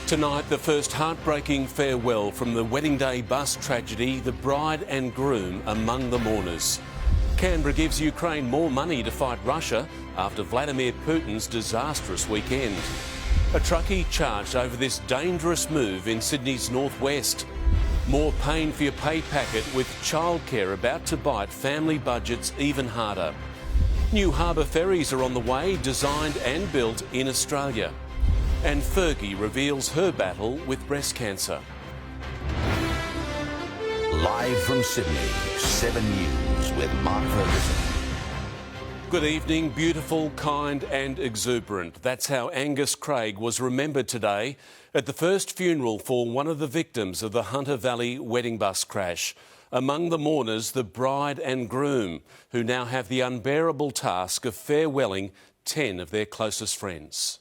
Tonight, the first heartbreaking farewell from the wedding day bus tragedy, the bride and groom among the mourners. Canberra gives Ukraine more money to fight Russia after Vladimir Putin's disastrous weekend. A truckie charged over this dangerous move in Sydney's northwest. More pain for your pay packet with childcare about to bite family budgets even harder. New harbour ferries are on the way, designed and built in Australia. And Fergie reveals her battle with breast cancer. Live from Sydney, 7 News with Mark Ferguson. Good evening, beautiful, kind and exuberant. That's how Angus Craig was remembered today at the first funeral for one of the victims of the Hunter Valley wedding bus crash. Among the mourners, the bride and groom, who now have the unbearable task of farewelling 10 of their closest friends.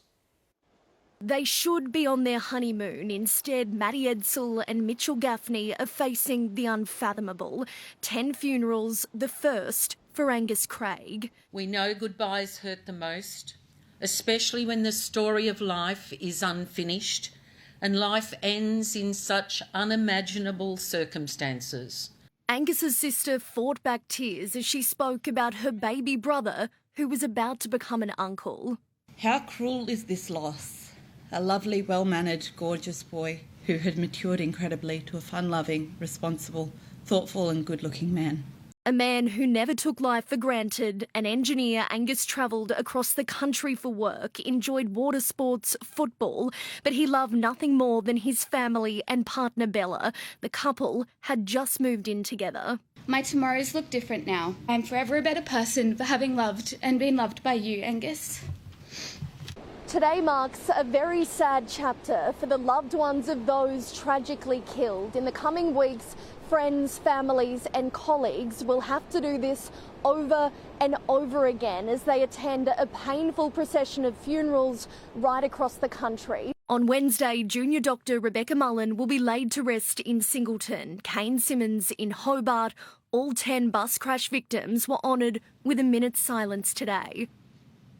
They should be on their honeymoon. Instead, Matty Edsel and Mitchell Gaffney are facing the unfathomable. 10 funerals, the first for Angus Craig. We know goodbyes hurt the most, especially when the story of life is unfinished and life ends in such unimaginable circumstances. Angus's sister fought back tears as she spoke about her baby brother, who was about to become an uncle. How cruel is this loss? A lovely, well-mannered, gorgeous boy who had matured incredibly to a fun-loving, responsible, thoughtful and good-looking man. A man who never took life for granted. An engineer, Angus travelled across the country for work, enjoyed water sports, football, but he loved nothing more than his family and partner Bella. The couple had just moved in together. My tomorrows look different now. I'm forever a better person for having loved and been loved by you, Angus. Today marks a very sad chapter for the loved ones of those tragically killed. In the coming weeks, friends, families and colleagues will have to do this over and over again as they attend a painful procession of funerals right across the country. On Wednesday, junior doctor Rebecca Mullen will be laid to rest in Singleton. Kane Simmons in Hobart. All 10 bus crash victims were honoured with a minute's silence today.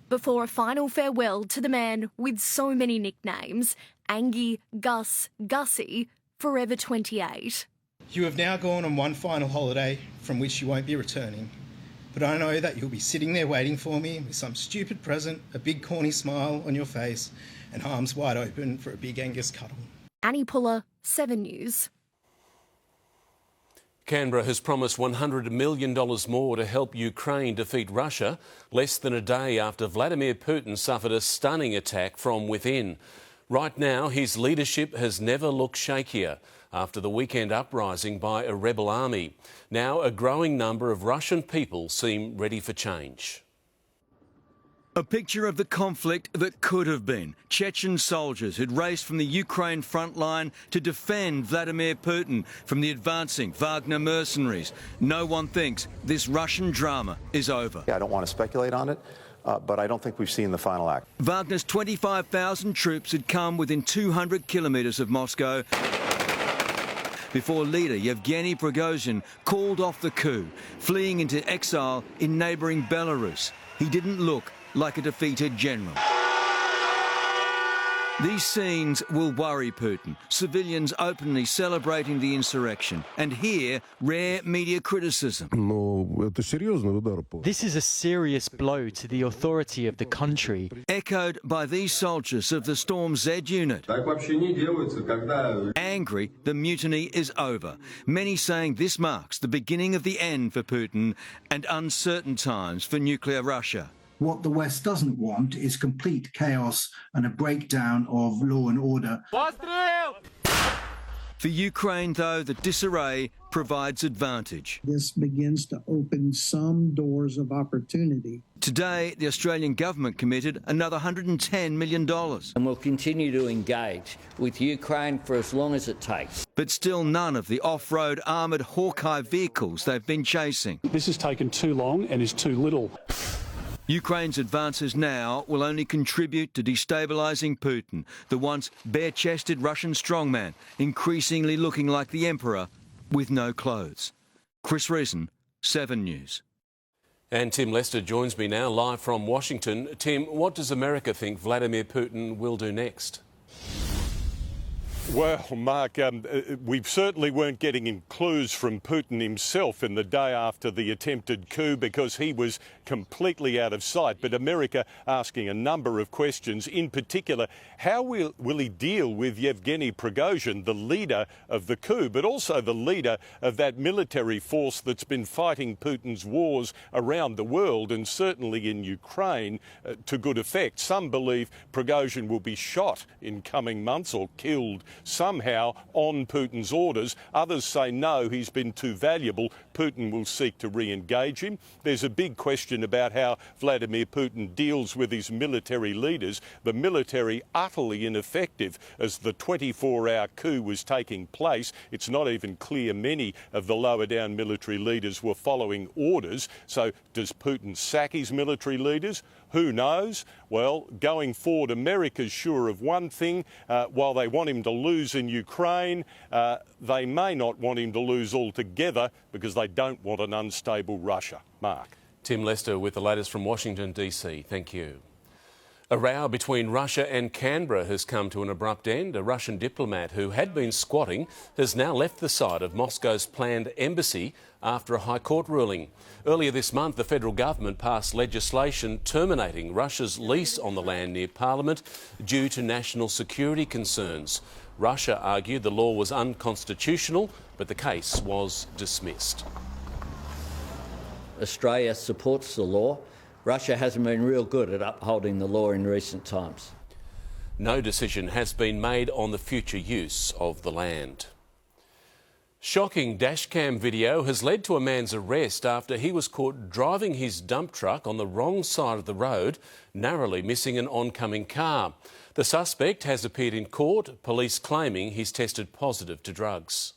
Before a final farewell to the man with so many nicknames, Angie, Gus, Gussie, forever 28. You have now gone on one final holiday from which you won't be returning. But I know that you'll be sitting there waiting for me with some stupid present, a big corny smile on your face and arms wide open for a big Angus cuddle. Annie Puller, 7 News. Canberra has promised $100 million more to help Ukraine defeat Russia, less than a day after Vladimir Putin suffered a stunning attack from within. Right now, his leadership has never looked shakier after the weekend uprising by a rebel army. Now, a growing number of Russian people seem ready for change. A picture of the conflict that could have been. Chechen soldiers who'd raced from the Ukraine front line to defend Vladimir Putin from the advancing Wagner mercenaries. No one thinks this Russian drama is over. I don't want to speculate on it, but I don't think we've seen the final act. Wagner's 25,000 troops had come within 200 kilometres of Moscow before leader Yevgeny Prigozhin called off the coup, fleeing into exile in neighbouring Belarus. He didn't look like a defeated general. These scenes will worry Putin, civilians openly celebrating the insurrection, and here, rare media criticism. This is a serious blow to the authority of the country. Echoed by these soldiers of the Storm Z unit. Angry, the mutiny is over. Many saying this marks the beginning of the end for Putin and uncertain times for nuclear Russia. What the West doesn't want is complete chaos and a breakdown of law and order. For Ukraine, though, the disarray provides advantage. This begins to open some doors of opportunity. Today, the Australian government committed another $110 million. And we'll continue to engage with Ukraine for as long as it takes. But still none of the off-road armoured Hawkeye vehicles they've been chasing. This has taken too long and is too little. Ukraine's advances now will only contribute to destabilising Putin, the once bare-chested Russian strongman, increasingly looking like the emperor with no clothes. Chris Reason, 7 News. And Tim Lester joins me now live from Washington. Tim, what does America think Vladimir Putin will do next? Well, Mark, we certainly weren't getting clues from Putin himself in the day after the attempted coup because he was completely out of sight. But America asking a number of questions, in particular, how will he deal with Yevgeny Prigozhin, the leader of the coup, but also the leader of that military force that's been fighting Putin's wars around the world and certainly in Ukraine to good effect. Some believe Prigozhin will be shot in coming months or killed somehow on Putin's orders. Others say no, he's been too valuable. Putin will seek to re-engage him. There's a big question about how Vladimir Putin deals with his military leaders. The military utterly ineffective as the 24-hour coup was taking place. It's not even clear many of the lower down military leaders were following orders. So does Putin sack his military leaders? Who knows? Well, going forward, America's sure of one thing. While they want him to lose in Ukraine, they may not want him to lose altogether because they don't want an unstable Russia. Mark. Tim Lester with the latest from Washington, D.C. Thank you. A row between Russia and Canberra has come to an abrupt end. A Russian diplomat who had been squatting has now left the site of Moscow's planned embassy after a High Court ruling. Earlier this month, the federal government passed legislation terminating Russia's lease on the land near Parliament due to national security concerns. Russia argued the law was unconstitutional, but the case was dismissed. Australia supports the law. Russia hasn't been real good at upholding the law in recent times. No decision has been made on the future use of the land. Shocking dashcam video has led to a man's arrest after he was caught driving his dump truck on the wrong side of the road, narrowly missing an oncoming car. The suspect has appeared in court, police claiming he's tested positive to drugs.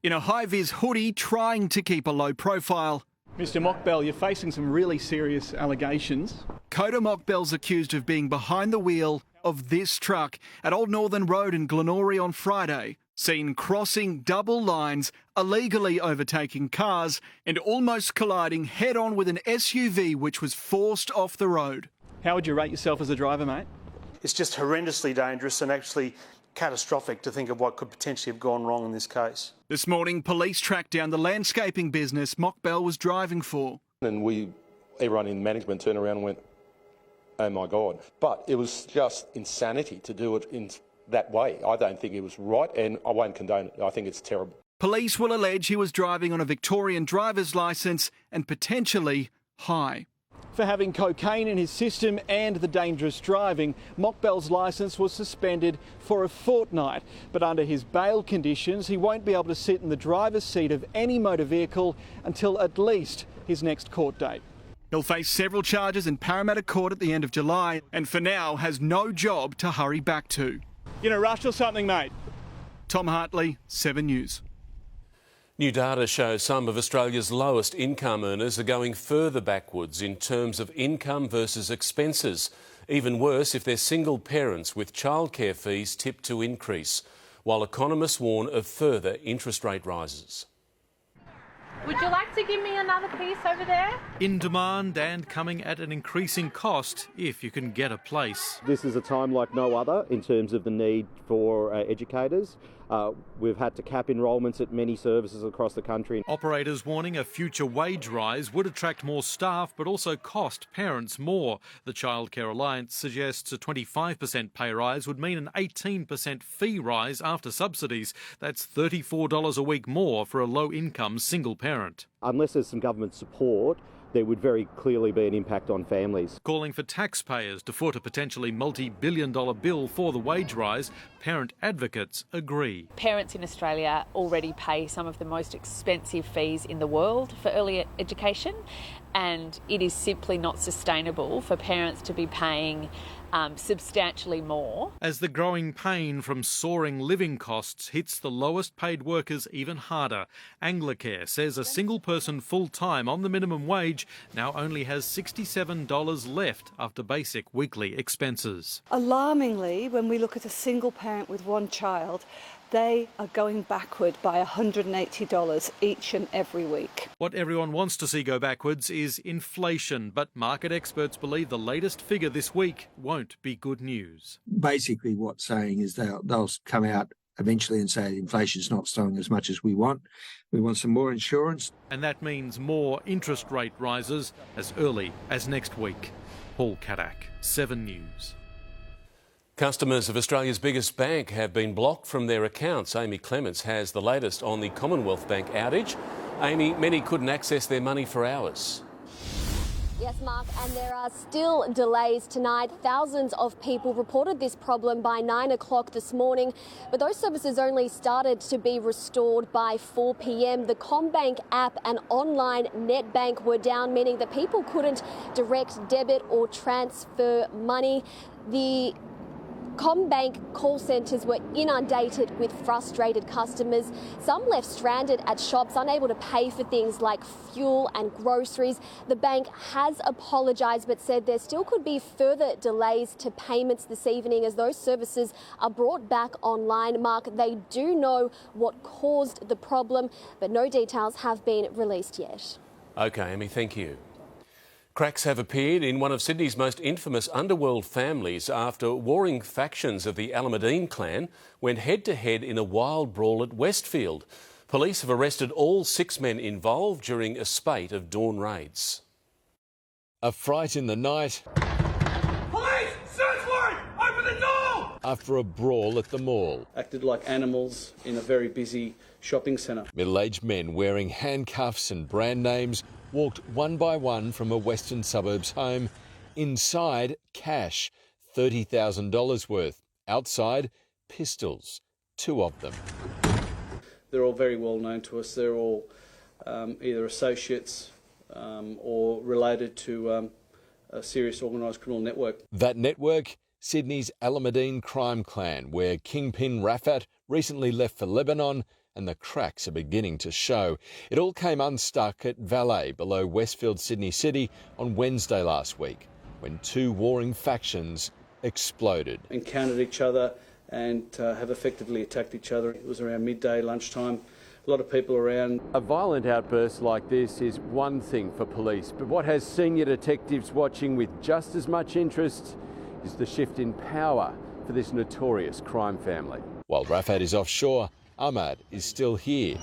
In a high-vis hoodie, trying to keep a low profile. Mr Mockbell, you're facing some really serious allegations. Coda Mockbell's accused of being behind the wheel of this truck at Old Northern Road in Glenorrhea on Friday, seen crossing double lines, illegally overtaking cars and almost colliding head-on with an SUV which was forced off the road. How would you rate yourself as a driver, mate? It's just horrendously dangerous and actually catastrophic to think of what could potentially have gone wrong in this case. This morning, police tracked down the landscaping business Mockbell was driving for. And everyone in management turned around and went, oh my God. But it was just insanity to do it in that way. I don't think it was right and I won't condone it. I think it's terrible. Police will allege he was driving on a Victorian driver's licence and potentially high. For having cocaine in his system and the dangerous driving, Mockbell's licence was suspended for a fortnight. But under his bail conditions, he won't be able to sit in the driver's seat of any motor vehicle until at least his next court date. He'll face several charges in Parramatta Court at the end of July and for now has no job to hurry back to. You in a rush or something, mate? Tom Hartley, 7 News. New data shows some of Australia's lowest income earners are going further backwards in terms of income versus expenses. Even worse if they're single parents with childcare fees tipped to increase, while economists warn of further interest rate rises. Would you like to give me another piece over there? In demand and coming at an increasing cost if you can get a place. This is a time like no other in terms of the need for educators. We've had to cap enrolments at many services across the country. Operators warning a future wage rise would attract more staff but also cost parents more. The Childcare Alliance suggests a 25% pay rise would mean an 18% fee rise after subsidies. That's $34 a week more for a low-income single parent. Unless there's some government support, there would very clearly be an impact on families. Calling for taxpayers to foot a potentially multi-billion-dollar bill for the wage rise, parent advocates agree. Parents in Australia already pay some of the most expensive fees in the world for early education, and it is simply not sustainable for parents to be paying substantially more. As the growing pain from soaring living costs hits the lowest paid workers even harder, Anglicare says a single person full-time on the minimum wage now only has $67 left after basic weekly expenses. Alarmingly, when we look at a single parent with one child, they are going backward by $180 each and every week. What everyone wants to see go backwards is inflation, but market experts believe the latest figure this week won't be good news. Basically what's saying is they'll come out eventually and say inflation's not slowing as much as we want. We want some more insurance. And that means more interest rate rises as early as next week. Paul Kadak, 7 News. Customers of Australia's biggest bank have been blocked from their accounts. Amy Clements has the latest on the Commonwealth Bank outage. Amy, many couldn't access their money for hours. Yes, Mark, and there are still delays tonight. Thousands of people reported this problem by 9 o'clock this morning, but those services only started to be restored by 4 p.m. The CommBank app and online net bank were down, meaning that people couldn't direct debit or transfer money. The CommBank call centres were inundated with frustrated customers. Some left stranded at shops, unable to pay for things like fuel and groceries. The bank has apologised but said there still could be further delays to payments this evening as those services are brought back online. Mark, they do know what caused the problem, but no details have been released yet. OK, Amy, thank you. Cracks have appeared in one of Sydney's most infamous underworld families after warring factions of the Alameddine clan went head-to-head in a wild brawl at Westfield. Police have arrested all 6 men involved during a spate of dawn raids. A fright in the night. Police! Search warrant! Open the door! After a brawl at the mall. Acted like animals in a very busy shopping centre. Middle-aged men wearing handcuffs and brand names walked one by one from a western suburbs home. Inside, cash, $30,000 worth. Outside, pistols, 2 of them. They're all very well known to us. They're all either associates or related to a serious organised criminal network. That network, Sydney's Alameddine crime clan, where Kingpin Rafat recently left for Lebanon, and the cracks are beginning to show. It all came unstuck at Eveleigh, below Westfield, Sydney City, on Wednesday last week, when 2 warring factions exploded. Encountered each other and have effectively attacked each other. It was around midday, lunchtime. A lot of people around. A violent outburst like this is one thing for police, but what has senior detectives watching with just as much interest is the shift in power for this notorious crime family. While Rafat is offshore, Ahmad is still here.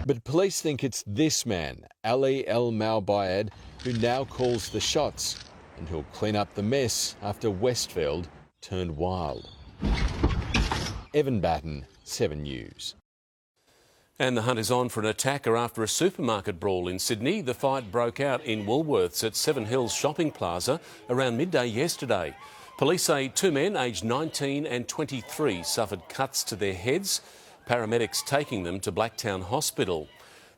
But police think it's this man, Ali El Maubayed, who now calls the shots and who'll clean up the mess after Westfield turned wild. Evan Batten, 7 News. And the hunt is on for an attacker after a supermarket brawl in Sydney. The fight broke out in Woolworths at Seven Hills Shopping Plaza around midday yesterday. Police say 2 men aged 19 and 23 suffered cuts to their heads, paramedics taking them to Blacktown Hospital.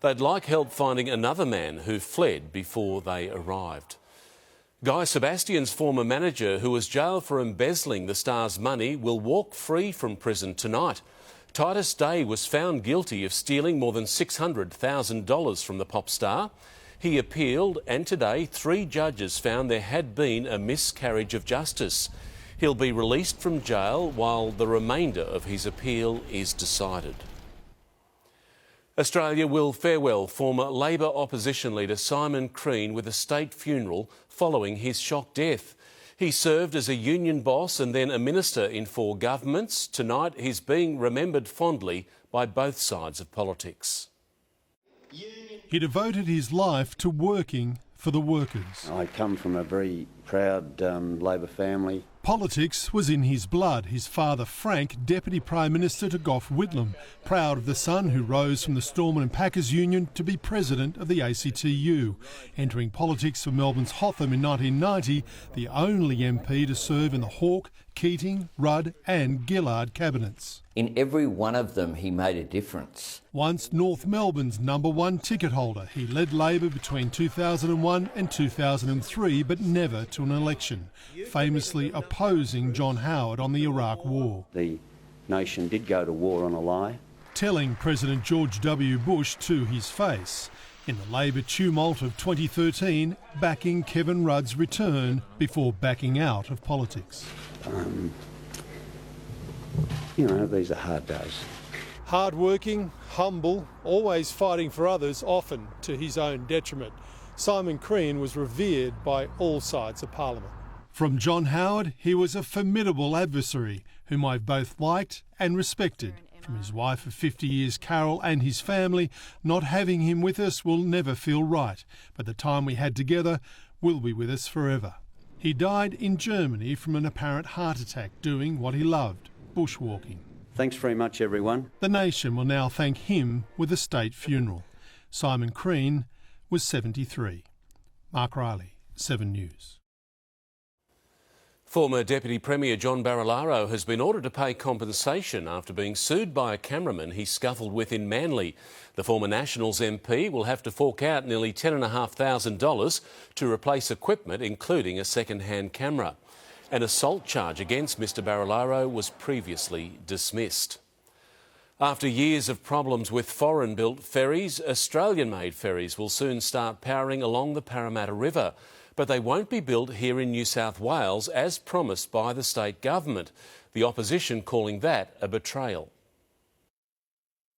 They'd like help finding another man who fled before they arrived. Guy Sebastian's former manager, who was jailed for embezzling the Star's money, will walk free from prison tonight. Titus Day was found guilty of stealing more than $600,000 from the pop star. He appealed, and today 3 judges found there had been a miscarriage of justice. He'll be released from jail while the remainder of his appeal is decided. Australia will farewell former Labor opposition leader Simon Crean with a state funeral following his shock death. He served as a union boss and then a minister in 4 governments. Tonight he's being remembered fondly by both sides of politics. He devoted his life to working for the workers. I come from a very proud Labor family. Politics was in his blood. His father, Frank, Deputy Prime Minister to Gough Whitlam, proud of the son who rose from the Storemen and Packers Union to be president of the ACTU. Entering politics for Melbourne's Hotham in 1990, the only MP to serve in the Hawke, Keating, Rudd and Gillard cabinets. In every one of them, he made a difference. Once North Melbourne's #1 ticket holder, he led Labor between 2001 and 2003, but never to an election, famously opposing John Howard on the Iraq War. The nation did go to war on a lie. Telling President George W. Bush to his face, in the Labor tumult of 2013, backing Kevin Rudd's return before backing out of politics. You know, these are hard days. Hard-working, humble, always fighting for others, often to his own detriment. Simon Crean was revered by all sides of Parliament. From John Howard, he was a formidable adversary whom I've both liked and respected. From his wife of 50 years, Carol, and his family, not having him with us will never feel right, but the time we had together will be with us forever. He died in Germany from an apparent heart attack doing what he loved, bushwalking. Thanks very much, everyone. The nation will now thank him with a state funeral. Simon Crean was 73. Mark Riley, 7 News. Former Deputy Premier John Barilaro has been ordered to pay compensation after being sued by a cameraman he scuffled with in Manly. The former Nationals MP will have to fork out nearly $10,500 to replace equipment, including a second-hand camera. An assault charge against Mr Barilaro was previously dismissed. After years of problems with foreign-built ferries, Australian-made ferries will soon start powering along the Parramatta River. But they won't be built here in New South Wales as promised by the state government. The opposition calling that a betrayal.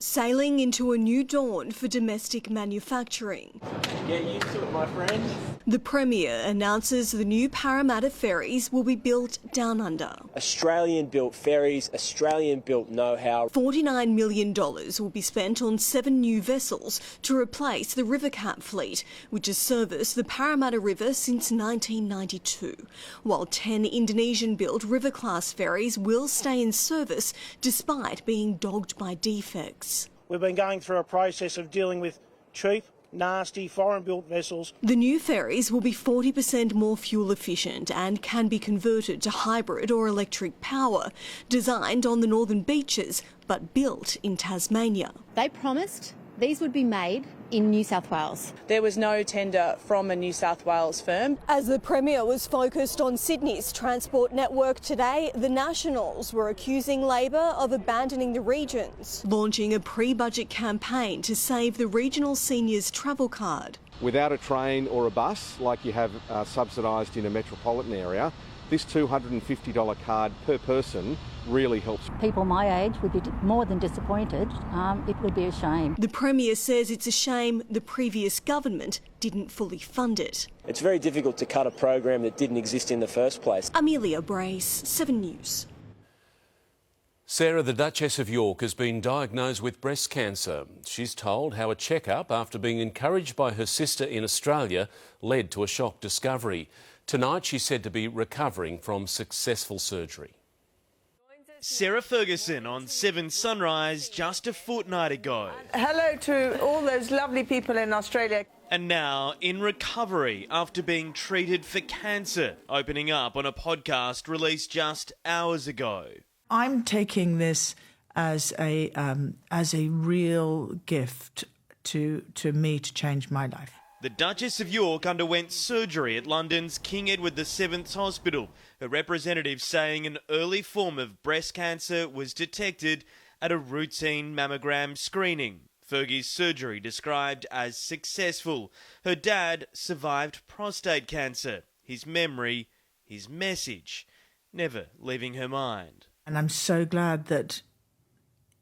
Sailing into a new dawn for domestic manufacturing. Get used to it, my friend. The Premier announces the new Parramatta ferries will be built down under. Australian-built ferries, Australian-built know-how. $49 million will be spent on 7 new vessels to replace the Rivercat fleet, which has serviced the Parramatta River since 1992, while 10 Indonesian-built River-class ferries will stay in service despite being dogged by defects. We've been going through a process of dealing with cheap, nasty, foreign-built vessels. The new ferries will be 40% more fuel efficient and can be converted to hybrid or electric power, designed on the northern beaches but built in Tasmania. They promised these would be made in New South Wales. There was no tender from a New South Wales firm. As the Premier was focused on Sydney's transport network today, the Nationals were accusing Labor of abandoning the regions, launching a pre-budget campaign to save the regional seniors travel card. Without a train or a bus, like you have subsidised in a metropolitan area, this $250 card per person really helps. People my age would be more than disappointed. It would be a shame. The Premier says it's a shame the previous government didn't fully fund it. It's very difficult to cut a program that didn't exist in the first place. Amelia Brace, 7 News. Sarah, the Duchess of York, has been diagnosed with breast cancer. She's told how a checkup, after being encouraged by her sister in Australia, led to a shock discovery. Tonight she's said to be recovering from successful surgery. Sarah Ferguson on 7 Sunrise just a fortnight ago. Hello to all those lovely people in Australia. And now in recovery after being treated for cancer, opening up on a podcast released just hours ago. I'm taking this as a real gift to me to change my life. The Duchess of York underwent surgery at London's King Edward VII's Hospital. Her representative saying an early form of breast cancer was detected at a routine mammogram screening. Fergie's surgery described as successful. Her dad survived prostate cancer. His memory, his message, never leaving her mind. And I'm so glad that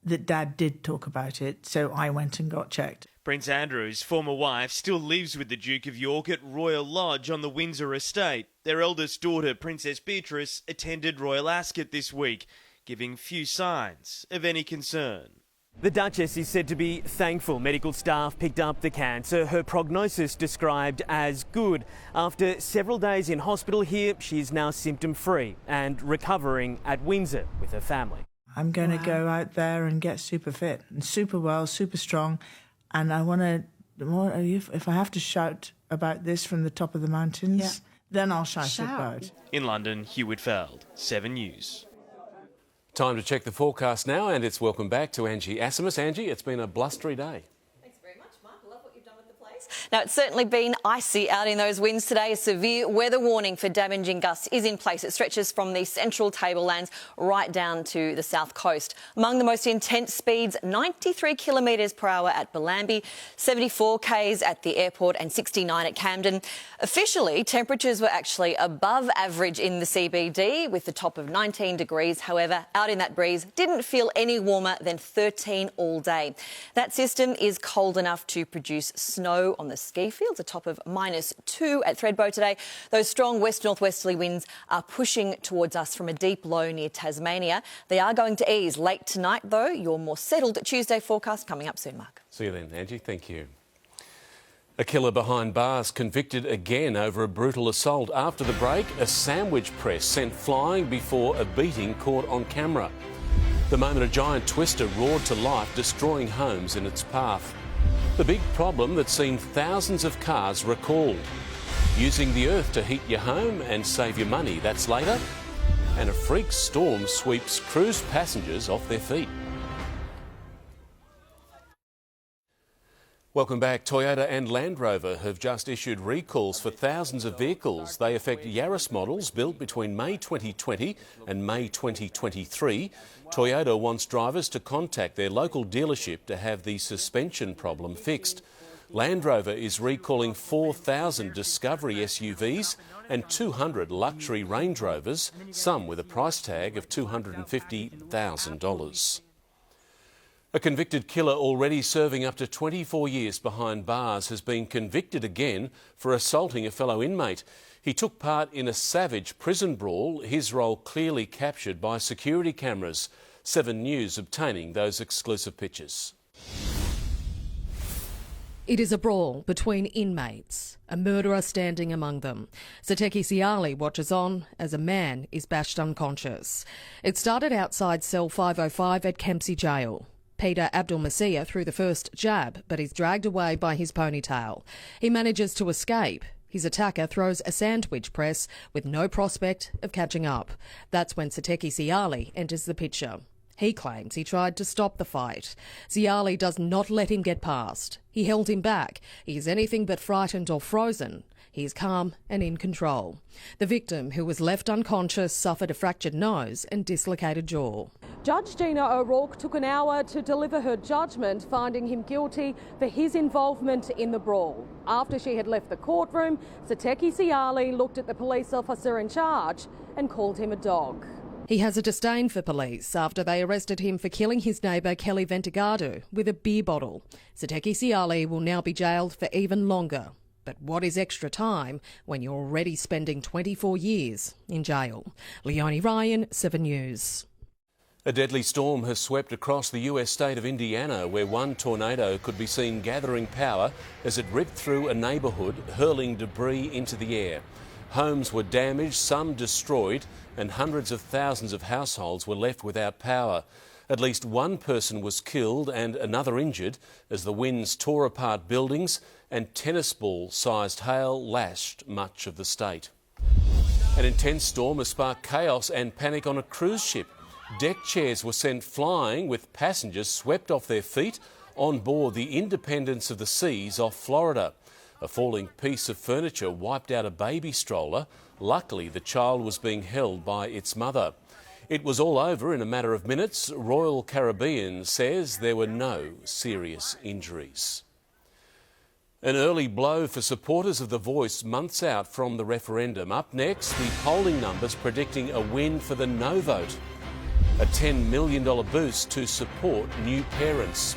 Dad did talk about it, so I went and got checked. Prince Andrew's former wife still lives with the Duke of York at Royal Lodge on the Windsor estate. Their eldest daughter, Princess Beatrice, attended Royal Ascot this week, giving few signs of any concern. The Duchess is said to be thankful medical staff picked up the cancer. Her prognosis described as good. After several days in hospital here, she is now symptom-free and recovering at Windsor with her family. I'm going to go out there and get super fit and super well, super strong. And I want to, if I have to shout about this from the top of the mountains, then I'll shout about. In London, Hugh Whitfield, 7 News. Time to check the forecast now, and it's welcome back to Angie Asimus. Angie, it's been a blustery day. Thanks very much, Mark. I love what you've done with the place. Yes. Now, it's certainly been icy out in those winds today. A severe weather warning for damaging gusts is in place. It stretches from the central tablelands right down to the south coast. Among the most intense speeds, 93 kilometres per hour at Bellambi, 74 k's at the airport and 69 at Camden. Officially, temperatures were actually above average in the CBD with the top of 19 degrees. However, out in that breeze, didn't feel any warmer than 13 all day. That system is cold enough to produce snow on the ski fields, a top of -2 at Thredbo today. Those strong west-northwesterly winds are pushing towards us from a deep low near Tasmania. They are going to ease late tonight, though. Your more settled Tuesday forecast coming up soon, Mark. See you then, Angie. Thank you. A killer behind bars convicted again over a brutal assault. After the break, a sandwich press sent flying before a beating caught on camera. The moment a giant twister roared to life, destroying homes in its path. The big problem that's seen thousands of cars recalled. Using the earth to heat your home and save your money, that's later. And a freak storm sweeps cruise passengers off their feet. Welcome back. Toyota and Land Rover have just issued recalls for thousands of vehicles. They affect Yaris models built between May 2020 and May 2023. Toyota wants drivers to contact their local dealership to have the suspension problem fixed. Land Rover is recalling 4,000 Discovery SUVs and 200 luxury Range Rovers, some with a price tag of $250,000. A convicted killer already serving up to 24 years behind bars has been convicted again for assaulting a fellow inmate. He took part in a savage prison brawl, his role clearly captured by security cameras. 7 News obtaining those exclusive pictures. It is a brawl between inmates, a murderer standing among them. Sateki Siali watches on as a man is bashed unconscious. It started outside cell 505 at Kempsey Jail. Peter Abdul Messiah threw the first jab, but is dragged away by his ponytail. He manages to escape. His attacker throws a sandwich press with no prospect of catching up. That's when Sateki Siali enters the picture. He claims he tried to stop the fight. Siali does not let him get past. He held him back. He is anything but frightened or frozen. He is calm and in control. The victim, who was left unconscious, suffered a fractured nose and dislocated jaw. Judge Gina O'Rourke took an hour to deliver her judgment, finding him guilty for his involvement in the brawl. After she had left the courtroom, Sateki Siali looked at the police officer in charge and called him a dog. He has a disdain for police after they arrested him for killing his neighbour Kelly Ventigado with a beer bottle. Sateki Siali will now be jailed for even longer. But what is extra time when you're already spending 24 years in jail? Leonie Ryan, 7 News. A deadly storm has swept across the US state of Indiana, where one tornado could be seen gathering power as it ripped through a neighbourhood, hurling debris into the air. Homes were damaged, some destroyed, and hundreds of thousands of households were left without power. At least one person was killed and another injured as the winds tore apart buildings and tennis ball-sized hail lashed much of the state. An intense storm has sparked chaos and panic on a cruise ship. Deck chairs were sent flying with passengers swept off their feet on board the Independence of the Seas off Florida. A falling piece of furniture wiped out a baby stroller. Luckily, the child was being held by its mother. It was all over in a matter of minutes. Royal Caribbean says there were no serious injuries. An early blow for supporters of The Voice months out from the referendum. Up next, the polling numbers predicting a win for the no vote. A $10 million boost to support new parents.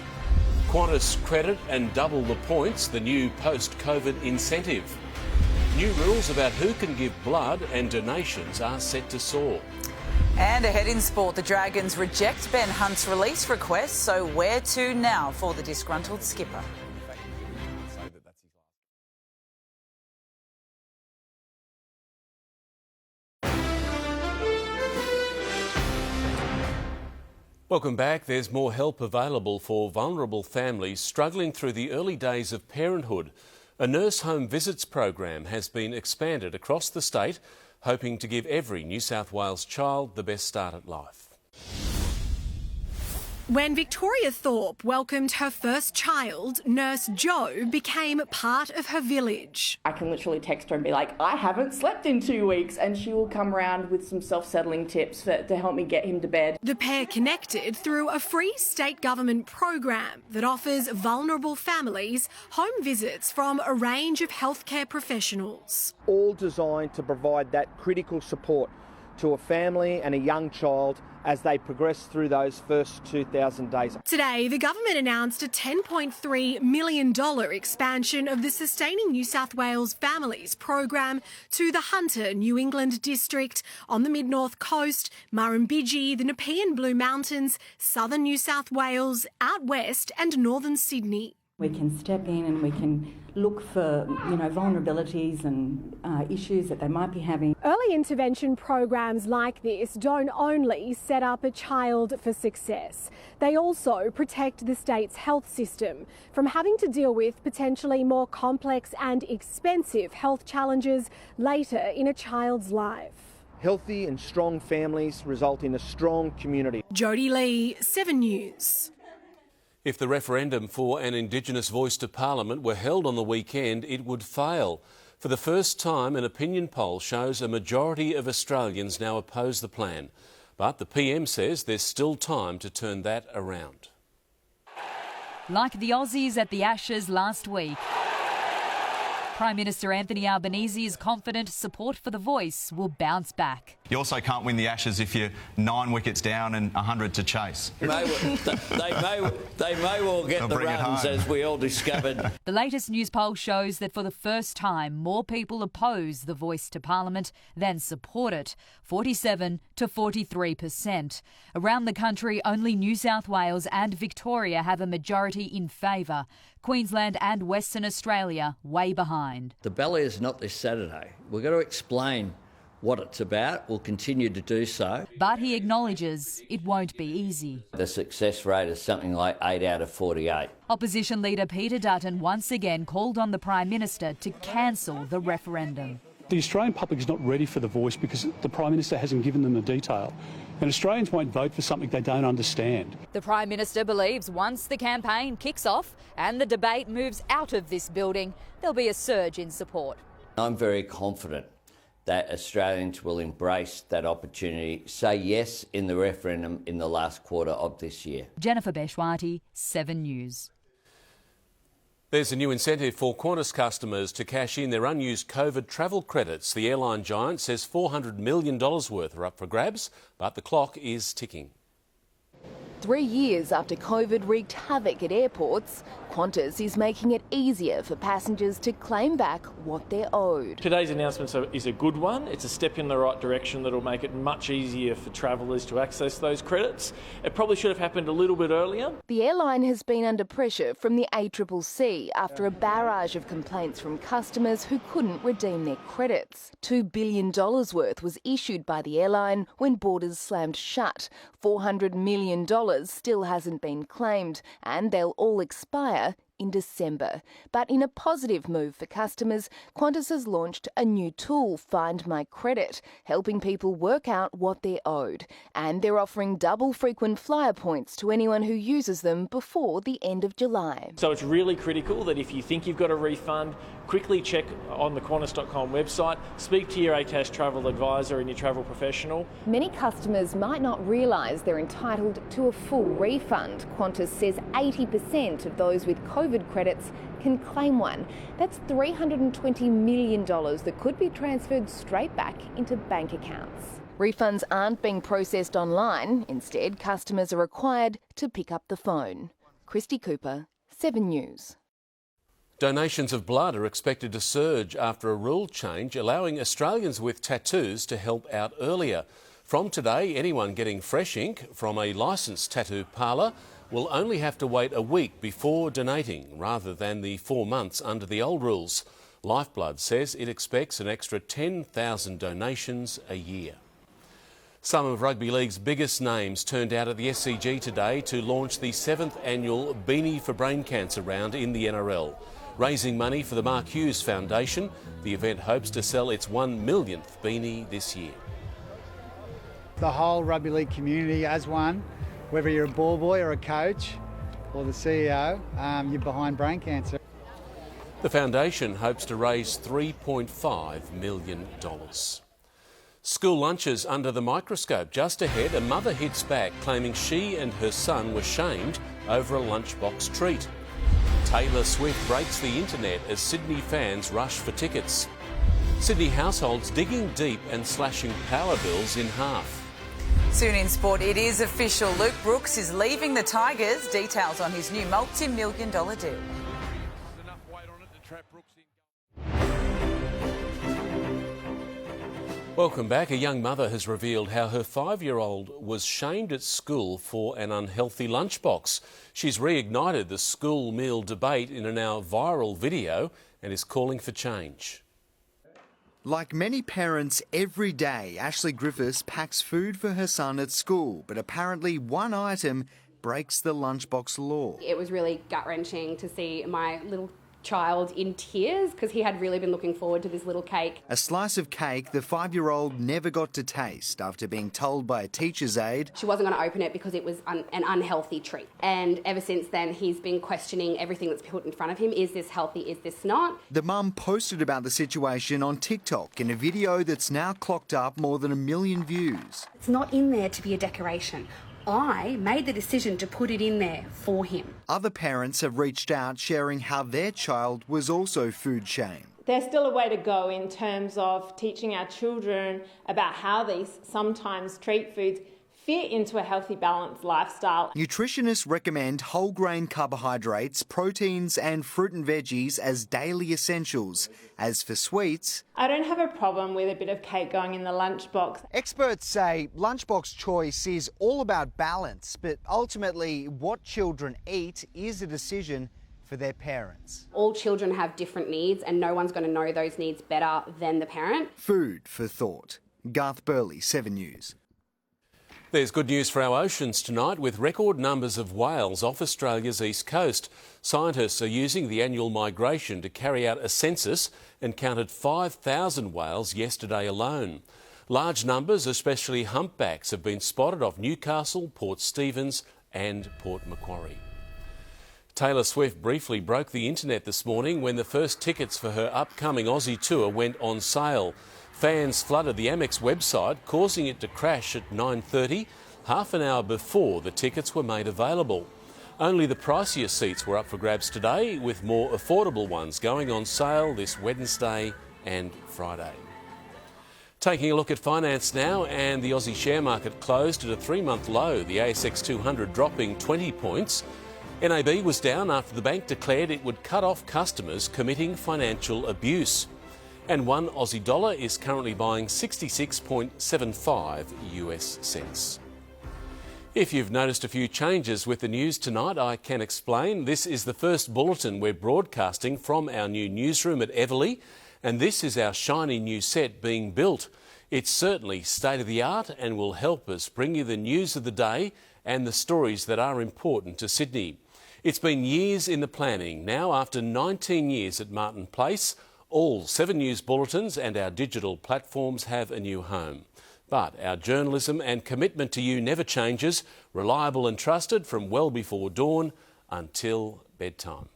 Qantas credit and double the points, the new post-COVID incentive. New rules about who can give blood and donations are set to soar. And ahead in sport, the Dragons reject Ben Hunt's release request, so where to now for the disgruntled skipper? Welcome back. There's more help available for vulnerable families struggling through the early days of parenthood. A nurse home visits program has been expanded across the state, hoping to give every New South Wales child the best start at life. When Victoria Thorpe welcomed her first child, nurse Jo became part of her village. I can literally text her and be like, I haven't slept in 2 weeks, and she will come round with some self-settling tips to help me get him to bed. The pair connected through a free state government program that offers vulnerable families home visits from a range of healthcare professionals. All designed to provide that critical support to a family and a young child as they progress through those first 2,000 days. Today, the government announced a $10.3 million expansion of the Sustaining New South Wales Families program to the Hunter, New England district on the mid-north coast, Murrumbidgee, the Nepean Blue Mountains, southern New South Wales, out west and northern Sydney. We can step in and we can look for, vulnerabilities and issues that they might be having. Early intervention programs like this don't only set up a child for success. They also protect the state's health system from having to deal with potentially more complex and expensive health challenges later in a child's life. Healthy and strong families result in a strong community. Jodie Lee, 7 News. If the referendum for an Indigenous voice to Parliament were held on the weekend, it would fail. For the first time, an opinion poll shows a majority of Australians now oppose the plan. But the PM says there's still time to turn that around. Like the Aussies at the Ashes last week, Prime Minister Anthony Albanese is confident support for the voice will bounce back. You also can't win the Ashes if you're 9 wickets down and 100 to chase. They may well get the runs, as we all discovered. The latest news poll shows that for the first time, more people oppose the voice to Parliament than support it, 47 to 43%. Around the country, only New South Wales and Victoria have a majority in favour. Queensland and Western Australia way behind. The ballet is not this Saturday. We've got to explain what it's about. We'll continue to do so. But he acknowledges it won't be easy. The success rate is something like 8 out of 48. Opposition leader Peter Dutton once again called on the Prime Minister to cancel the referendum. The Australian public is not ready for the voice because the Prime Minister hasn't given them the detail. And Australians won't vote for something they don't understand. The Prime Minister believes once the campaign kicks off and the debate moves out of this building, there'll be a surge in support. I'm very confident that Australians will embrace that opportunity, say yes in the referendum in the last quarter of this year. Jennifer Beshwati, 7 News. There's a new incentive for Qantas customers to cash in their unused COVID travel credits. The airline giant says $400 million worth are up for grabs, but the clock is ticking. 3 years after COVID wreaked havoc at airports, Qantas is making it easier for passengers to claim back what they're owed. Today's announcement is a good one. It's a step in the right direction that will make it much easier for travellers to access those credits. It probably should have happened a little bit earlier. The airline has been under pressure from the ACCC after a barrage of complaints from customers who couldn't redeem their credits. $2 billion worth was issued by the airline when borders slammed shut. $400 million still hasn't been claimed, and they'll all expire in December. But in a positive move for customers, Qantas has launched a new tool, Find My Credit, helping people work out what they're owed. And they're offering double frequent flyer points to anyone who uses them before the end of July. So it's really critical that if you think you've got a refund, quickly check on the Qantas.com website, speak to your ATAS travel advisor and your travel professional. Many customers might not realise they're entitled to a full refund. Qantas says 80% of those with COVID credits can claim one. That's $320 million that could be transferred straight back into bank accounts. Refunds aren't being processed online. Instead, customers are required to pick up the phone. Christy Cooper, 7 News. Donations of blood are expected to surge after a rule change allowing Australians with tattoos to help out earlier. From today, anyone getting fresh ink from a licensed tattoo parlour will only have to wait a week before donating, rather than the 4 months under the old rules. Lifeblood says it expects an extra 10,000 donations a year. Some of Rugby League's biggest names turned out at the SCG today to launch the 7th annual Beanie for Brain Cancer round in the NRL. Raising money for the Mark Hughes Foundation, the event hopes to sell its 1 millionth beanie this year. The whole rugby league community as one whether you're a ball boy or a coach or the CEO, you're behind brain cancer. The foundation hopes to raise $3.5 million. School lunches under the microscope. Just ahead, a mother hits back, claiming she and her son were shamed over a lunchbox treat. Taylor Swift breaks the internet as Sydney fans rush for tickets. Sydney households digging deep and slashing power bills in half. Soon in sport, it is official. Luke Brooks is leaving the Tigers. Details on his new multi-million-dollar deal. Welcome back. A young mother has revealed how her 5-year-old was shamed at school for an unhealthy lunchbox. She's reignited the school meal debate in a now viral video and is calling for change. Like many parents every day, Ashley Griffiths packs food for her son at school, but apparently one item breaks the lunchbox law. It was really gut-wrenching to see my little child in tears because he had really been looking forward to this little cake. A slice of cake the 5-year-old never got to taste after being told by a teacher's aide she wasn't going to open it because it was an unhealthy treat. And ever since then, he's been questioning everything that's put in front of him. Is this healthy? Is this not? The mum posted about the situation on TikTok in a video that's now clocked up more than 1 million views. It's not in there to be a decoration. I made the decision to put it in there for him. Other parents have reached out sharing how their child was also food shamed. There's still a way to go in terms of teaching our children about how these sometimes treat foods fit into a healthy, balanced lifestyle. Nutritionists recommend whole grain carbohydrates, proteins and fruit and veggies as daily essentials. As for sweets, I don't have a problem with a bit of cake going in the lunchbox. Experts say lunchbox choice is all about balance, but ultimately what children eat is a decision for their parents. All children have different needs and no one's going to know those needs better than the parent. Food for thought. Garth Burley, 7 News. There's good news for our oceans tonight. With record numbers of whales off Australia's east coast, scientists are using the annual migration to carry out a census and counted 5,000 whales yesterday alone. Large numbers, especially humpbacks, have been spotted off Newcastle, Port Stephens and Port Macquarie. Taylor Swift briefly broke the internet this morning when the first tickets for her upcoming Aussie tour went on sale. Fans flooded the Amex website, causing it to crash at 9:30, half an hour before the tickets were made available. Only the pricier seats were up for grabs today, with more affordable ones going on sale this Wednesday and Friday. Taking a look at finance now, and the Aussie share market closed at a 3-month low, the ASX 200 dropping 20 points. NAB was down after the bank declared it would cut off customers committing financial abuse. And one Aussie dollar is currently buying 66.75 US cents. If you've noticed a few changes with the news tonight, I can explain. This is the first bulletin we're broadcasting from our new newsroom at Eveleigh, and this is our shiny new set being built. It's certainly state-of-the-art and will help us bring you the news of the day and the stories that are important to Sydney. It's been years in the planning. Now, after 19 years at Martin Place, all 7 News bulletins and our digital platforms have a new home. But our journalism and commitment to you never changes, reliable and trusted from well before dawn until bedtime.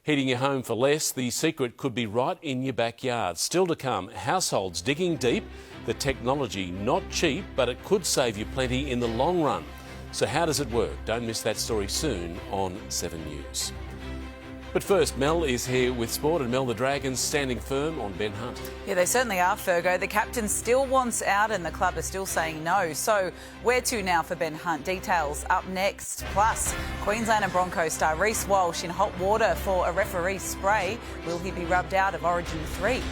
Heating your home for less, the secret could be right in your backyard. Still to come, households digging deep, the technology not cheap, but it could save you plenty in the long run. So how does it work? Don't miss that story soon on 7 News. But first, Mel is here with sport, and Mel, the Dragons standing firm on Ben Hunt. Yeah, they certainly are, Fergo. The captain still wants out and the club is still saying no. So where to now for Ben Hunt? Details up next. Plus, Queensland and Broncos star Reece Walsh in hot water for a referee spray. Will he be rubbed out of Origin 3?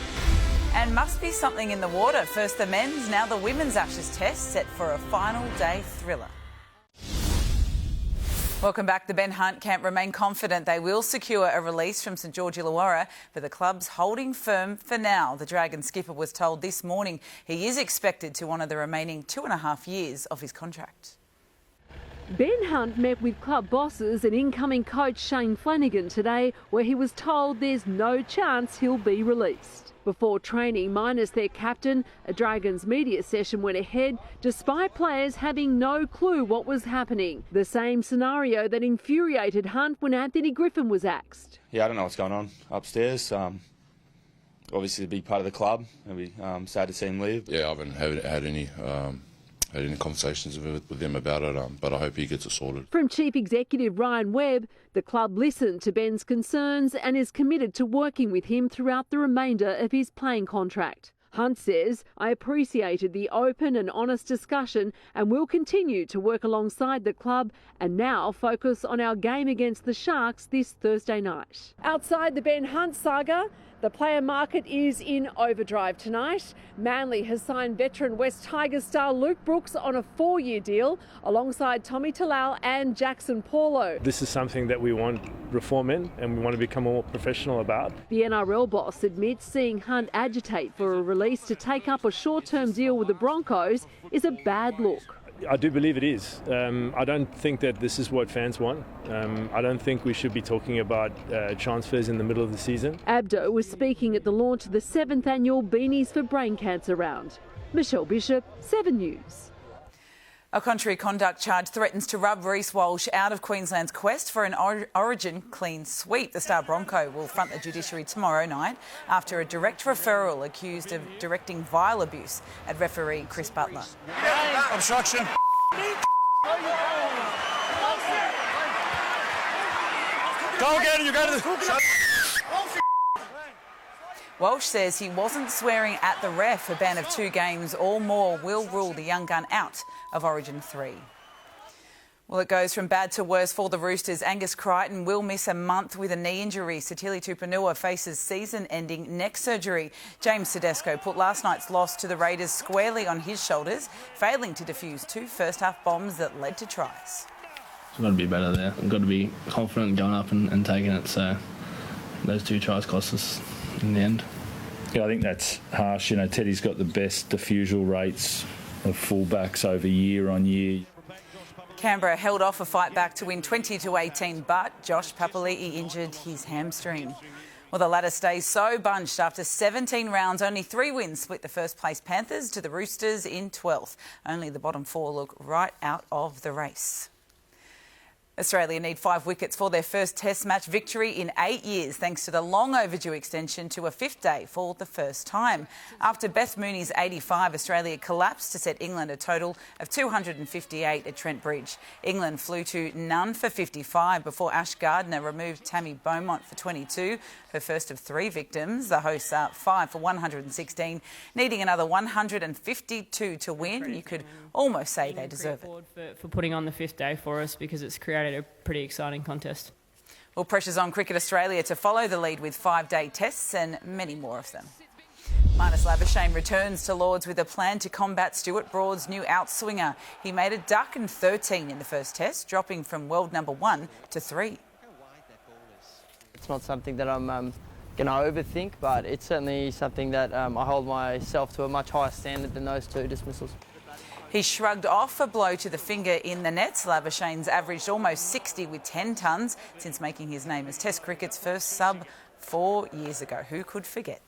And must be something in the water. First the men's, now the women's Ashes test set for a final day thriller. Welcome back. The Ben Hunt camp remain confident they will secure a release from St George Illawarra, but the club's holding firm for now. The Dragon skipper was told this morning he is expected to honour the remaining 2.5 years of his contract. Ben Hunt met with club bosses and incoming coach Shane Flanagan today, where he was told there's no chance he'll be released. Before training minus their captain, a Dragons media session went ahead despite players having no clue what was happening. The same scenario that infuriated Hunt when Anthony Griffin was axed. Yeah, I don't know what's going on upstairs. Obviously a big part of the club, and we sad to see him leave. Yeah, I haven't had any conversations with them about it, but I hope he gets it sorted. From Chief Executive Ryan Webb, the club listened to Ben's concerns and is committed to working with him throughout the remainder of his playing contract. Hunt says, "I appreciated the open and honest discussion and will continue to work alongside the club and now focus on our game against the Sharks this Thursday night." Outside the Ben Hunt saga, the player market is in overdrive tonight. Manly has signed veteran West Tigers star Luke Brooks on a 4-year deal alongside Tommy Talau and Jackson Paulo. This is something that we want reform in and we want to become more professional about. The NRL boss admits seeing Hunt agitate for a release to take up a short-term deal with the Broncos is a bad look. I do believe it is. I don't think that this is what fans want. I don't think we should be talking about transfers in the middle of the season. Abdo was speaking at the launch of the 7th annual Beanies for Brain Cancer round. Michelle Bishop, 7 News. A contrary conduct charge threatens to rub Reece Walsh out of Queensland's quest for an Origin clean sweep. The star Bronco will front the judiciary tomorrow night after a direct referral accused of directing vile abuse at referee Chris Butler. Obstruction. Go again, you go to the... Walsh says he wasn't swearing at the ref. A ban of 2 games or more will rule the young gun out of Origin 3. Well, it goes from bad to worse for the Roosters. Angus Crichton will miss a month with a knee injury. Sitili Tupanua faces season-ending neck surgery. James Tedesco put last night's loss to the Raiders squarely on his shoulders, failing to defuse 2 first-half bombs that led to tries. I've got to be better there. I've got to be confident going up and taking it. So those 2 tries cost us in the end. Yeah, I think that's harsh. You know, Teddy's got the best defusal rates of fullbacks over year on year. Canberra held off a fight back to win 20-18, but Josh Papali'i injured his hamstring. Well, the ladder stays so bunched after 17 rounds. Only 3 wins split the first-place Panthers to the Roosters in 12th. Only the bottom 4 look right out of the race. Australia need 5 wickets for their first Test match victory in 8 years, thanks to the long overdue extension to a 5th day for the first time. After Beth Mooney's 85, Australia collapsed to set England a total of 258 at Trent Bridge. England flew to none for 55 before Ash Gardner removed Tammy Beaumont for 22, her first of 3 victims. The hosts are 5 for 116, needing another 152 to win. You could almost say they deserve it. For putting on the 5th day for us, because it's created a pretty exciting contest. Well, pressure's on Cricket Australia to follow the lead with 5-day tests and many more of them. Marnus Labuschagne returns to Lords with a plan to combat Stuart Broad's new outswinger. He made a duck and 13 in the first test, dropping from world number 1 to 3. It's not something that I'm going to overthink, but it's certainly something that I hold myself to a much higher standard than those 2 dismissals. He shrugged off a blow to the finger in the nets. Labuschagne's averaged almost 60 with 10 tons since making his name as Test cricket's first sub 4 years ago. Who could forget?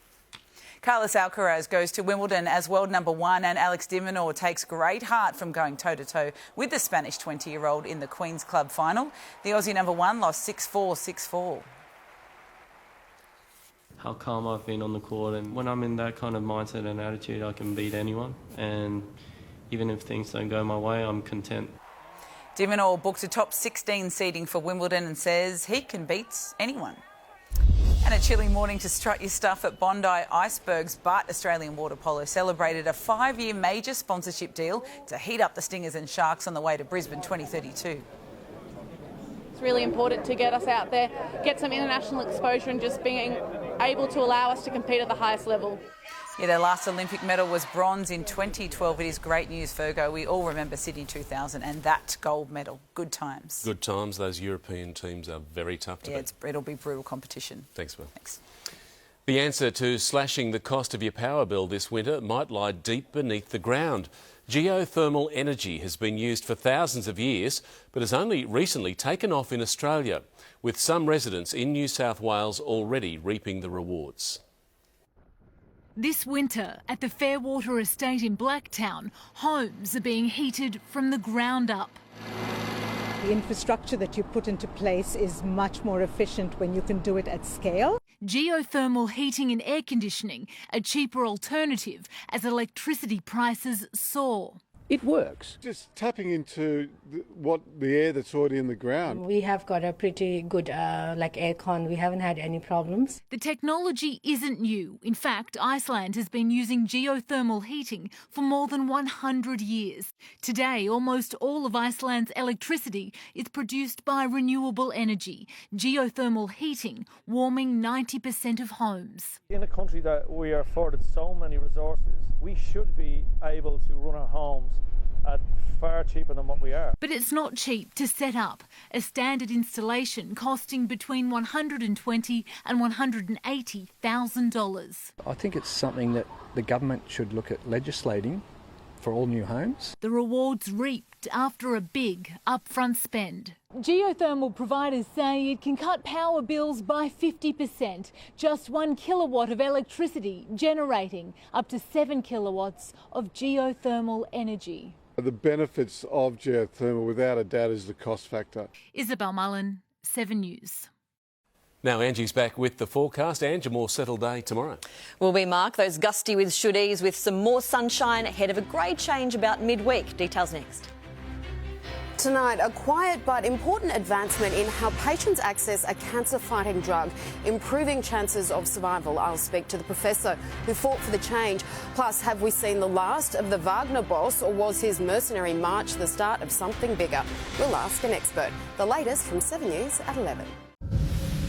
Carlos Alcaraz goes to Wimbledon as world number 1, and Alex de Minaur takes great heart from going toe-to-toe with the Spanish 20-year-old in the Queen's Club final. The Aussie number 1 lost 6-4, 6-4. How calm I've been on the court, and when I'm in that kind of mindset and attitude, I can beat anyone, and even if things don't go my way, I'm content. De Minaur booked a top 16 seeding for Wimbledon and says he can beat anyone. And a chilly morning to strut your stuff at Bondi Icebergs, but Australian Water Polo celebrated a 5-year major sponsorship deal to heat up the Stingers and Sharks on the way to Brisbane 2032. It's really important to get us out there, get some international exposure and just being able to allow us to compete at the highest level. Yeah, their last Olympic medal was bronze in 2012. It is great news, Fergo. We all remember Sydney 2000 and that gold medal. Good times. Good times. Those European teams are very tough to beat. It'll be brutal competition. Thanks, Will. Thanks. The answer to slashing the cost of your power bill this winter might lie deep beneath the ground. Geothermal energy has been used for thousands of years, but has only recently taken off in Australia, with some residents in New South Wales already reaping the rewards. This winter, at the Fairwater Estate in Blacktown, homes are being heated from the ground up. The infrastructure that you put into place is much more efficient when you can do it at scale. Geothermal heating and air conditioning, a cheaper alternative as electricity prices soar. It works. Just tapping into the air that's already in the ground. We have got a pretty good aircon. We haven't had any problems. The technology isn't new. In fact, Iceland has been using geothermal heating for more than 100 years. Today, almost all of Iceland's electricity is produced by renewable energy, geothermal heating warming 90% of homes. In a country that we are afforded so many resources, we should be able to run our homes at far cheaper than what we are. But it's not cheap to set up. A standard installation costing between $120,000 and $180,000. I think it's something that the government should look at legislating for all new homes. The rewards reaped after a big upfront spend. Geothermal providers say it can cut power bills by 50%. Just 1 kilowatt of electricity generating up to 7 kilowatts of geothermal energy. The benefits of geothermal, without a doubt, is the cost factor. Isabel Mullen, 7 News. Now Angie's back with the forecast. Angie, a more settled day tomorrow. Will be, Mark. Those gusty with should ease with some more sunshine ahead of a grade change about midweek. Details next. Tonight, a quiet but important advancement in how patients access a cancer-fighting drug, improving chances of survival. I'll speak to the professor who fought for the change. Plus, have we seen the last of the Wagner boss, or was his mercenary march the start of something bigger? We'll ask an expert. The latest from 7 News at 11.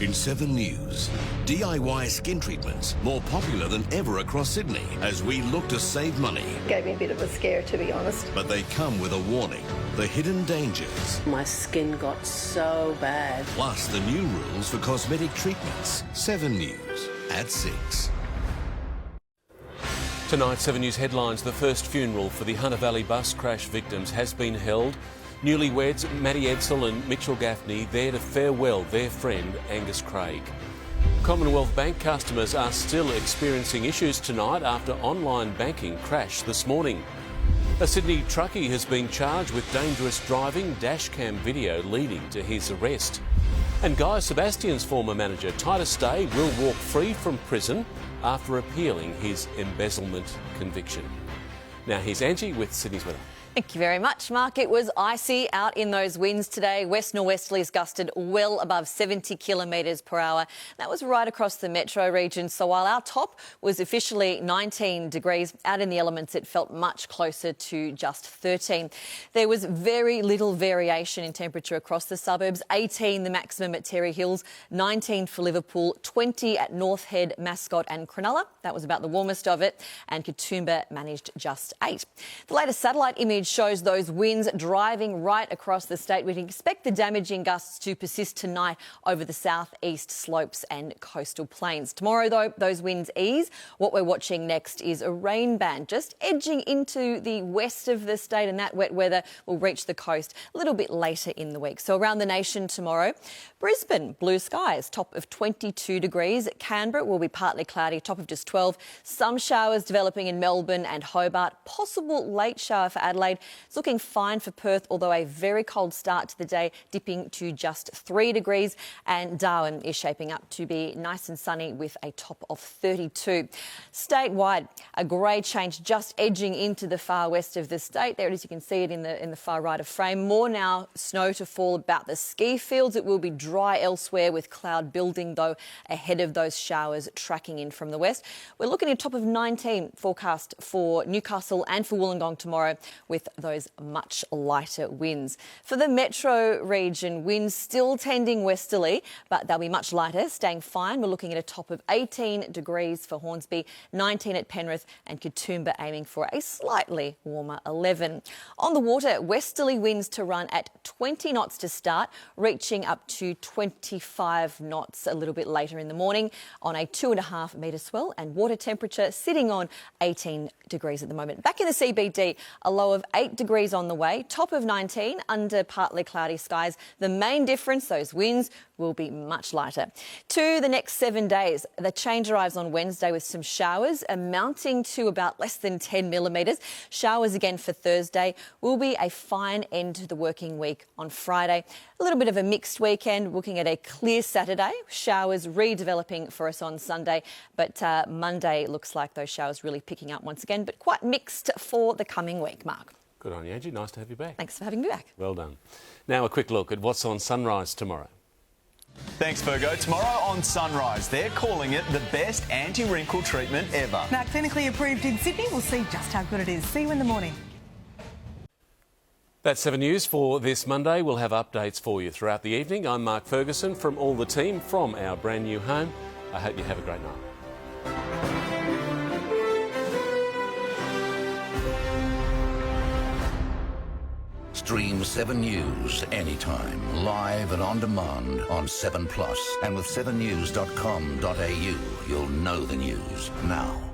In 7 News, DIY skin treatments more popular than ever across Sydney as we look to save money. Gave me a bit of a scare, to be honest. But they come with a warning, the hidden dangers. My skin got so bad. Plus the new rules for cosmetic treatments. 7 News at 6. Tonight, 7 News headlines. The first funeral for the Hunter Valley bus crash victims has been held. Newlyweds Maddie Edsel and Mitchell Gaffney there to farewell their friend Angus Craig. Commonwealth Bank customers are still experiencing issues tonight after online banking crashed this morning. A Sydney truckie has been charged with dangerous driving, dashcam video leading to his arrest. And Guy Sebastian's former manager Titus Day will walk free from prison after appealing his embezzlement conviction. Now here's Angie with Sydney's weather. Thank you very much, Mark. It was icy out in those winds today. West norwesterlies gusted well above 70 kilometres per hour. That was right across the metro region. So while our top was officially 19 degrees, out in the elements it felt much closer to just 13. There was very little variation in temperature across the suburbs. 18 the maximum at Terry Hills, 19 for Liverpool, 20 at North Head, Mascot and Cronulla. That was about the warmest of it. And Katoomba managed just 8. The latest satellite image shows those winds driving right across the state. We can expect the damaging gusts to persist tonight over the southeast slopes and coastal plains. Tomorrow, though, those winds ease. What we're watching next is a rain band just edging into the west of the state, and that wet weather will reach the coast a little bit later in the week. So around the nation tomorrow, Brisbane, blue skies, top of 22 degrees. Canberra will be partly cloudy, top of just 12. Some showers developing in Melbourne and Hobart. Possible late shower for Adelaide. It's looking fine for Perth, although a very cold start to the day, dipping to just 3 degrees. And Darwin is shaping up to be nice and sunny with a top of 32. Statewide, a grey change just edging into the far west of the state. There it is, you can see it in the far right of frame. More now snow to fall about the ski fields. It will be dry elsewhere with cloud building, though, ahead of those showers tracking in from the west. We're looking at a top of 19 forecast for Newcastle and for Wollongong tomorrow, with with those much lighter winds. For the metro region, winds still tending westerly, but they'll be much lighter, staying fine. We're looking at a top of 18 degrees for Hornsby, 19 at Penrith, and Katoomba aiming for a slightly warmer 11. On the water, westerly winds to run at 20 knots to start, reaching up to 25 knots a little bit later in the morning on a 2.5 metre swell, and water temperature sitting on 18 degrees at the moment. Back in the CBD, a low of 8 degrees on the way, top of 19 under partly cloudy skies. The main difference, those winds will be much lighter. To the next 7 days, the change arrives on Wednesday with some showers amounting to about less than 10 millimetres. Showers again for Thursday. Will be a fine end to the working week on Friday. A little bit of a mixed weekend, looking at a clear Saturday. Showers redeveloping for us on Sunday, but Monday looks like those showers really picking up once again, but quite mixed for the coming week, Mark. Good on you, Angie. Nice to have you back. Thanks for having me back. Well done. Now a quick look at what's on Sunrise tomorrow. Thanks, Fergo. Tomorrow on Sunrise, they're calling it the best anti-wrinkle treatment ever. Now, clinically approved in Sydney. We'll see just how good it is. See you in the morning. That's 7 News for this Monday. We'll have updates for you throughout the evening. I'm Mark Ferguson from all the team from our brand new home. I hope you have a great night. Stream 7 News anytime, live and on demand on 7 Plus. And with 7news.com.au, you'll know the news now.